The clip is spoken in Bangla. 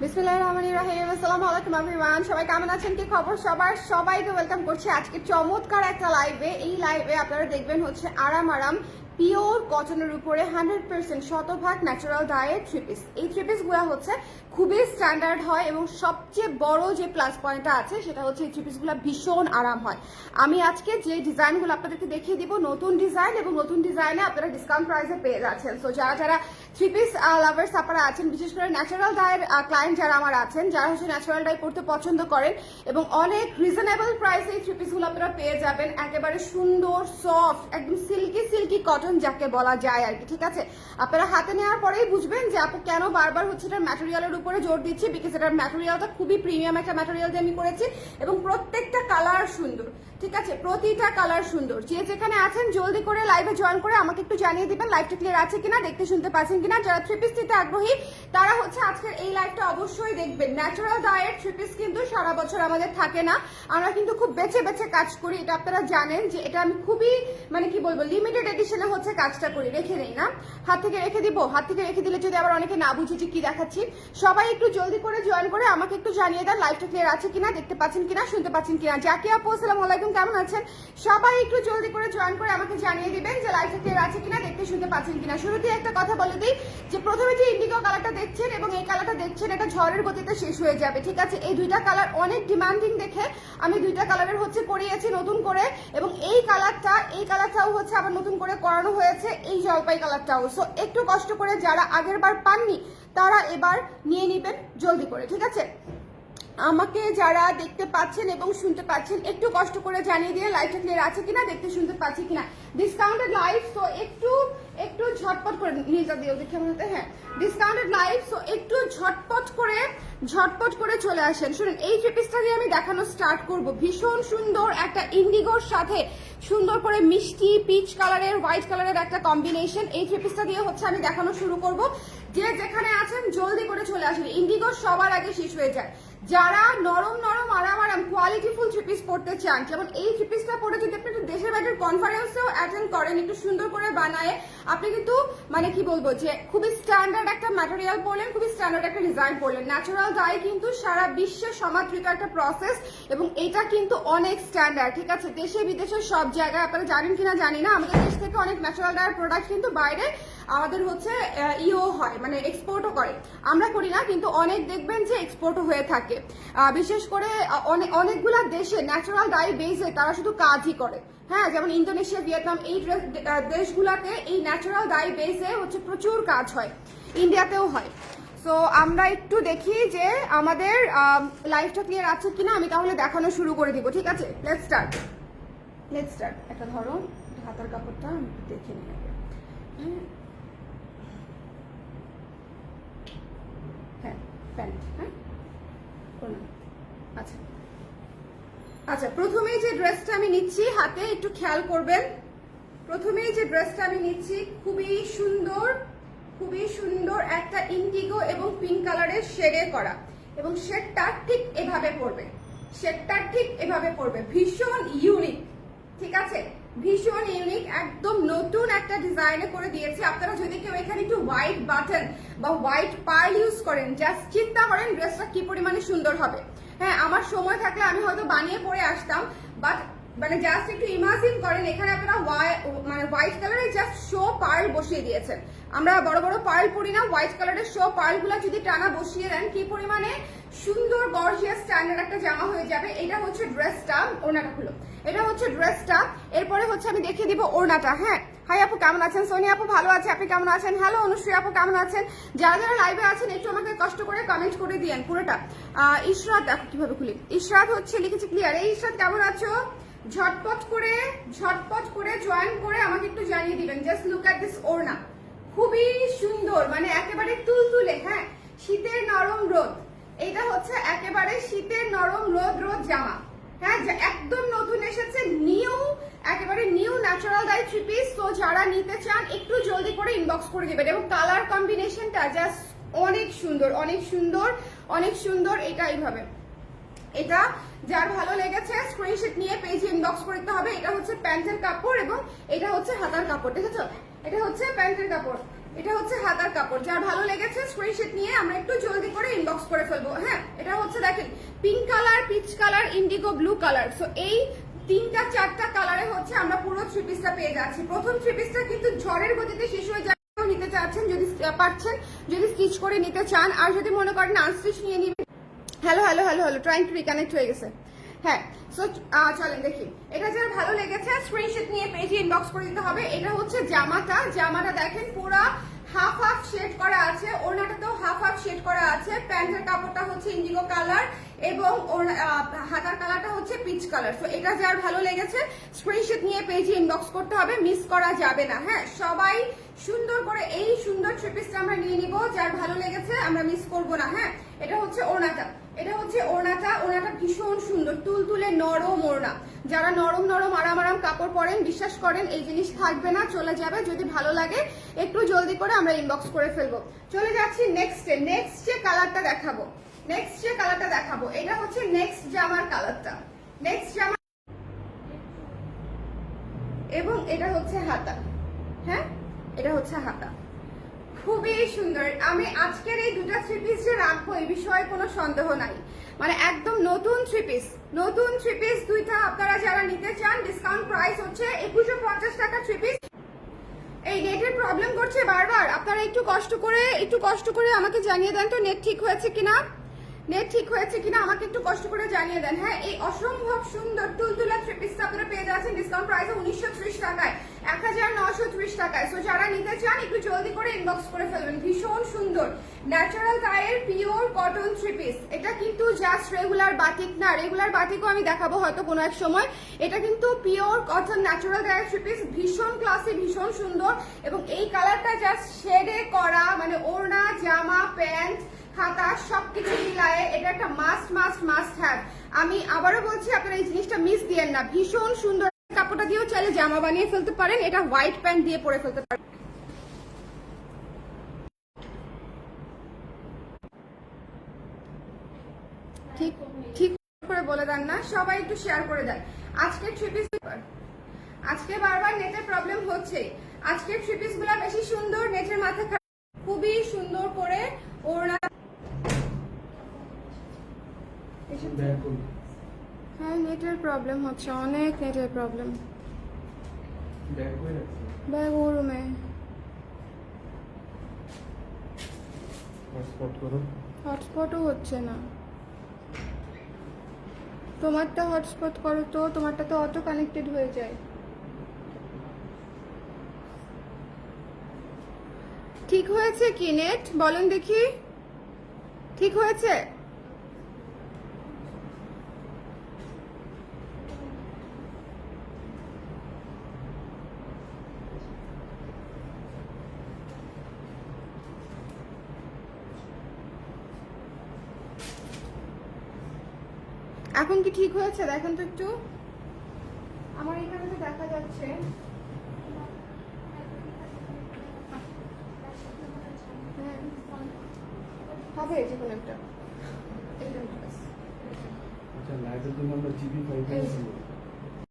বিসমিল্লাহির রহমানির রহিম। আসসালামু আলাইকুম এভরিওয়ান, সবাই কেমন আছেন, কি খবর সবার? সবাইকে ওয়েলকাম করছি আজকে চমৎকার একটা লাইভে। এই লাইভে আপনারা দেখবেন হচ্ছে আরাম পিওর কটনের উপরে 100% শতভাগ ন্যাচারাল ডায়ের থ্রি পিস। এই থ্রি পিসগুলো হচ্ছে খুবই স্ট্যান্ডার্ড হয় এবং সবচেয়ে বড় যে প্লাস পয়েন্টটা আছে সেটা হচ্ছে এই থ্রি পিসগুলো ভীষণ আরাম হয়। আমি আজকে যে ডিজাইনগুলো আপনাদেরকে দেখিয়ে দিব নতুন ডিজাইন, এবং নতুন ডিজাইনে আপনারা ডিসকাউন্ট প্রাইসে পেয়ে যাচ্ছেন। সো যারা থ্রি পিস লাভার্স আপনারা আছেন, বিশেষ করে ন্যাচারাল ডায়ের ক্লায়েন্ট যারা আমার আছেন, যারা হচ্ছে ন্যাচারাল ডাই পড়তে পছন্দ করেন এবং অনেক রিজনেবল প্রাইসে এই থ্রি পিসগুলো আপনারা পেয়ে যাবেন। একেবারে সুন্দর সফট একদম সিল্কি কটন যাকে বলা যায় আর কি, ঠিক আছে? আপনারা হাতে নেওয়ার পরেই বুঝবেন যে আপু কেন বারবার হচ্ছে এটার ম্যাটেরিয়ালের উপরে জোর দিচ্ছি, বিকজ এটার ম্যাটেরিয়ালটা খুবই প্রিমিয়াম একটা ম্যাটেরিয়াল দিয়ে আমি করেছি এবং প্রত্যেকটা কালার সুন্দর, ঠিক আছে? প্রতিটা কালার সুন্দর। যে যেখানে আছেন জলদি করে লাইভে জয়েন করে আমাকে একটু জানিয়ে দিবেন লাইভটা ক্লিয়ার আছে কিনা, দেখতে শুনতে পাচ্ছেন কিনা। যারা থ্রি পিস নিতে আগ্রহী তারা হচ্ছে আজকের এই লাইভটা অবশ্যই দেখবেন। ন্যাচারাল ডায়ের থ্রি পিস কিন্তু সারা বছর আমাদের থাকে না, আমরা কিন্তু খুব বেছে বেছে কাজ করি, এটা আপনারা জানেন যে এটা আমি খুবই মানে কি বলবো লিমিটেড এডিশনে হচ্ছে কাজটা করি, রেখে নেই না, হাত থেকে রেখে দিব। হাত থেকে রেখে দিলে যদি আবার অনেকে না বুঝে যে কি দেখাচ্ছি। সবাই একটু জলদি করে জয়েন করে আমাকে একটু জানিয়ে দেন লাইভটা ক্লিয়ার আছে কিনা, দেখতে পাচ্ছেন কিনা, শুনতে পাচ্ছেন কিনা। জাকিয়া আপু আসসালামু আলাইকুম, কেমন আছেন? সবাই একটু জলদি করে জয়েন করে আমাকে জানিয়ে দিবেন যে লাইভটা ক্লিয়ার আছে কিনা, দেখতে শুনতে পাচ্ছেন কিনা। শুরুতেই একটা কথা বলে দিই যে প্রথমে যে ইন্ডিগো কালারটা দেখছেন এবং এই কালারটা দেখছেন, এটা ঝড়ের গতিতে শেষ হয়ে যাবে, ঠিক আছে? এই দুইটা কালার অনেক ডিমান্ডিং দেখে আমি দুইটা কালারের হচ্ছে করিয়েছি নতুন করে, এবং এই কালারটাও হচ্ছে আবার নতুন করে করানো হয়েছে, এই জলপাই কালারটাও। সো একটু কষ্ট করে যারা আগের বার পাননি তারা এবার নিয়ে নিবেন জলদি করে, ঠিক আছে? আমাকে যারা দেখতে পাচ্ছেন এবং শুনতে পাচ্ছেন একটু কষ্ট করে জানিয়ে দিয়ে লাইভটা ক্লিয়ার আছে কিনা, দেখতে শুনতে পাচ্ছি কিনা। ডিসকাউন্টেড লাইভ, তো একটু ঝটপট করে নিজটা দিও দেখে মনে, হ্যাঁ ডিসকাউন্টেড লাইভ, সো একটু ঝটপট করে চলে আসেন। শুনুন, এই থ্রি পিসটা দিয়ে আমি দেখানো স্টার্ট করব। ভীষণ সুন্দর একটা ইন্ডিগোর সাথে সুন্দর করে মিষ্টি পিচ কালারের হোয়াইট কালারের একটা কম্বিনেশন, এই থ্রি পিসটা দিয়ে হচ্ছে আমি দেখানো শুরু করব। যে যেখানে আছেন জলদি করে চলে আসেন, ইন্ডিগো সবার আগে শেষ হয়ে যায়। যারা নরম আরাম কোয়ালিটিফুল থ্রি পিস পড়তে চান, যেমন এই থ্রি পিসটা পরে যদি আপনি একটু দেশের বাইরের কনফারেন্সেও অ্যাটেন্ড করেন, একটু সুন্দর করে বানায় আপনি কিন্তু মানে কি বলবো যে খুবই স্ট্যান্ডার্ড একটা ম্যাটেরিয়াল পড়লেন, খুবই স্ট্যান্ডার্ড একটা ডিজাইন পড়লেন। ন্যাচারাল ডাই কিন্তু সারা বিশ্বে সমাদৃত একটা প্রসেস এবং এটা কিন্তু অনেক স্ট্যান্ডার্ড, ঠিক আছে? দেশে বিদেশে সব জায়গায়, আপনারা জানেন কিনা জানি না, আমাদের দেশ থেকে অনেক ন্যাচারাল ডায়ের প্রোডাক্ট কিন্তু বাইরে আমাদের হচ্ছে ইও হয়, মানে এক্সপোর্টও করে। আমরা করি না, কিন্তু অনেক দেখবেন যে এক্সপোর্টও হয়ে থাকে। বিশেষ করে অনেকগুলা দেশে ন্যাচারাল ডাই বেসে তারা শুধু কাজই করে, হ্যাঁ, যেমন ইন্দোনেশিয়া, ভিয়েতনাম, এই দেশগুলাতে এই ন্যাচারাল ডাই বেসে হচ্ছে প্রচুর কাজ হয়, ইন্ডিয়াতেও হয়। সো আমরা একটু দেখি যে আমাদের লাইভটা ক্লিয়ার আছে কিনা, আমি তাহলে দেখানো শুরু করে দিব, ঠিক আছে? Let's start. একটা ধরো হাতার কাপড়টা আমি একটু দেখে নিই। হ্যাঁ প্যান্ট, হ্যাঁ আচ্ছা প্রথমেই যে ড্রেসটা আমি নিচ্ছি হাতে একটু খেয়াল করবেন। প্রথমেই যে ড্রেসটা আমি নিচ্ছি খুবই সুন্দর একটা ইন্ডিগো এবং পিঙ্ক কালারের শেডে করা, এবং শেডটা ঠিক এভাবে পড়বে, ভীষণ ইউনিক, ঠিক আছে? ভীষণ ইউনিক, একদম নতুন একটা ডিজাইনে করে দিয়েছি। আপনারা যদি কেউ এখানে একটু হোয়াইট বাটন বা হোয়াইট পার্ল ইউজ করেন, জাস্ট চিন্তা করেন ড্রেসটা কি পরিমাণে সুন্দর হবে। হ্যাঁ, আমার সময় থাকলে আমি হয়তো বানিয়ে পরে আসতাম, বাট মানে জাস্ট একটু ইমাজিন করেন এখানে আপনারা মানে হোয়াইট কালারের জাস্ট শো পার্ল বসিয়ে দিয়েছেন। আমরা বড় বড় পার্ল পরি না, হোয়াইট কালারের শো পার্লগুলো যদি টানা বসিয়ে দেন কি পরিমাণে সুন্দর গর্জিয়াস স্ট্যান্ডার্ড একটা জামা হয়ে যাবে। এটা হচ্ছে ড্রেসটা, ওড়নাটা খুলো, এটা হচ্ছে ড্রেসটা। এরপরে হচ্ছে আমি দেখিয়ে দিব ওড়নাটা। হ্যাঁ, হাই আপু কেমন আছেন? সোনিয়া আপু ভালো আছে, আপনি কেমন আছেন? হ্যালো অনুশ্রী আপু কেমন আছেন? যারা লাইভে আছেন একটু আমাকে কষ্ট করে কমেন্ট করে দিয়েন পুরোটা। ইশরাত, দেখো কিভাবে খুলি। ইশরাত হচ্ছে লিখেছে ক্লিয়ার। এই ইশরাত কেমন আছো? ঝটপট করে জয়েন করে আমাকে একটু জানিয়ে দিবেন। জাস্ট লুক অ্যাট দিস ওড়না, খুবই সুন্দর, মানে একেবারে তুলতুলে। হ্যাঁ, শীতের নরম রোদ, এটা হচ্ছে একেবারে শীতের নরম রোদ জামা। হ্যাঁ, একদম নতুন এসেছে, একেবারে new natural die three piece. তো যারা নিতে চান একটু জলদি করে ইনবক্স করে দিবেন, এবং কালার কম্বিনেশনটা জাস্ট অনেক সুন্দর। এটা এইভাবে, এটা যার ভালো লেগেছে স্ক্রিনশট নিয়ে পেজে ইনবক্স করতে হবে। এটা হচ্ছে প্যান্টের কাপড় এবং এটা হচ্ছে হাতার কাপড়, দেখেছো? এটা হচ্ছে প্যান্টের কাপড়, এটা হচ্ছে হাতার কাপড়। যার ভালো লেগেছে স্ক্রিনশট নিয়ে আমরা একটু জলদি করে ইনবক্স করে ফেলবো। হ্যাঁ, এটা হচ্ছে দেখেন pink colour, peach colour, Indigo blue colour. So এই 3টা 4টা কালারে হচ্ছে আমরা পুরো থ্রি পিসটা পেয়ে যাচ্ছি। প্রথম থ্রি পিসটা কিন্তু ঝড়ের গতিতে শেষ হয়ে যায়, নিতে চাচ্ছেন যদি পারছেন, যদি স্টিচ করে নিতে চান, আর যদি মনে করেন আনস্টিচ নিয়ে নিবেন। Hello hello hello hello, trying to reconnect হয়ে গেছে। হ্যাঁ, সো চলেন দেখি। এটা যার ভালো লেগেছে স্ক্রিনশট নিয়ে পেজে ইনবক্স করে দিতে হবে। এটা হচ্ছে জামাটা দেখেন পুরা হাফ হাফ শেড করা আছে, ওড়নাটাতেও হাফ হাফ শেড করা আছে। প্যান্টের কাপড়টা হচ্ছে ইন্ডিগো কালার এবং হাতার কালারটা হচ্ছে পিচ কালার। তো এটা যার ভালো লেগেছে স্ক্রিনশট নিয়ে পেজে ইনবক্স করতে হবে, মিস করা যাবে না। হ্যাঁ, সবাই সুন্দর করে এই সুন্দর থ্রি পিসটা আমরা নিয়ে নিব। যার ভালো লেগেছে আমরা মিস করব না। হ্যাঁ, এটা হচ্ছে ওড়নাটা, ওড়নাটা ভীষণ সুন্দর, তুলতুলে নরম ওড়না। যারা নরম নরম আরাম আরাম কাপড় পরেন, বিশ্বাস করেন এই জিনিস থাকবে না, চলে যাবে। যদি ভালো লাগে একটু জলদি করে আমরা ইনবক্স করে ফেলবো। চলে যাচ্ছি নেক্সট যে কালারটা দেখাবো, এটা হচ্ছে নেক্সট জামার কালারটা। নেক্সট জামা এবং এটা হচ্ছে হাতা। হ্যাঁ, এটা হচ্ছে হাতা, খুবই সুন্দর। আমি আজকের এই দুটা থ্রি পিস যে রাখবো এই বিষয়ে কোনো সন্দেহ নাই। মানে একদম নতুন থ্রি পিস দুইটা। আপনারা যারা নিতে চান ডিসকাউন্ট প্রাইস হচ্ছে 2150 টাকা থ্রি পিস। এই নেটের প্রবলেম করছে বারবার, আপনারা একটু কষ্ট করে আমাকে জানিয়ে দেন তো নেট ঠিক হয়েছে কিনা আমাকে একটু কষ্ট করে জানিয়ে দেন। হ্যাঁ, এই অসম্ভব সুন্দর তুলতুলা থ্রি পিসটা আপনারা পেয়ে যাচ্ছেন ডিসকাউন্ট প্রাইসে 1930 টাকায়, 1930 টাকায়। সো যারা নিতে চান একটু জলদি করে ইনবক্স করে ফেলবেন। ভীষণ সুন্দর ন্যাচারাল গায়ের পিওর কটন থ্রি পিস। এটা কিন্তু জাস্ট রেগুলার বাটিক না, রেগুলার বাটিকও আমি দেখাবো হয়তো কোনো এক সময়। এটা কিন্তু পিওর কটন ন্যাচারাল গায়ের থ্রি পিস, ভীষণ ক্লাসি, ভীষণ সুন্দর। এবং এই কালারটা জাস্ট শেডে করা, মানে ওড়না, জামা, প্যান্ট, হাতা সবকিছু মিলায়ে এটা একটা মাস্ট হ্যাভ। আমি আবারও বলছি আপনারা এই জিনিসটা মিস দিয়েন না। ভীষণ সুন্দর, কাপড়টা দিয়েও চাইলে জামা বানিয়ে ফেলতে পারেন, এটা হোয়াইট প্যান্ট দিয়ে পরে ফেলতে পারেন। ঠিক করে বলে দেন না, সবাই একটু শেয়ার করে দেন। আজকের থ্রি পিস, আজকে বারবার নেটের প্রবলেম হচ্ছে। আজকের থ্রি পিস গুলা বেশি সুন্দর, নেটের মাথা খুবই সুন্দর করে ওড়না। হ্যাঁ, নেটের প্রবলেম হচ্ছে, অনেক নেটের প্রবলেম। ব্যাগ ও রুমে হটস্পটও হচ্ছে না। তোমারটা হটস্পট করো তো, তোমারটা তো অটো কানেক্টেড হয়ে যায়। ঠিক হয়েছে কি নেট বলেন দেখি, ঠিক হয়েছে? এখন কি ঠিক হয়েছে দেখেন তো একটু, আমার এখানে তো দেখা যাচ্ছে। হবে যে কোনো একটা। আচ্ছা, লাইটের জন্য আমরা জিবি 5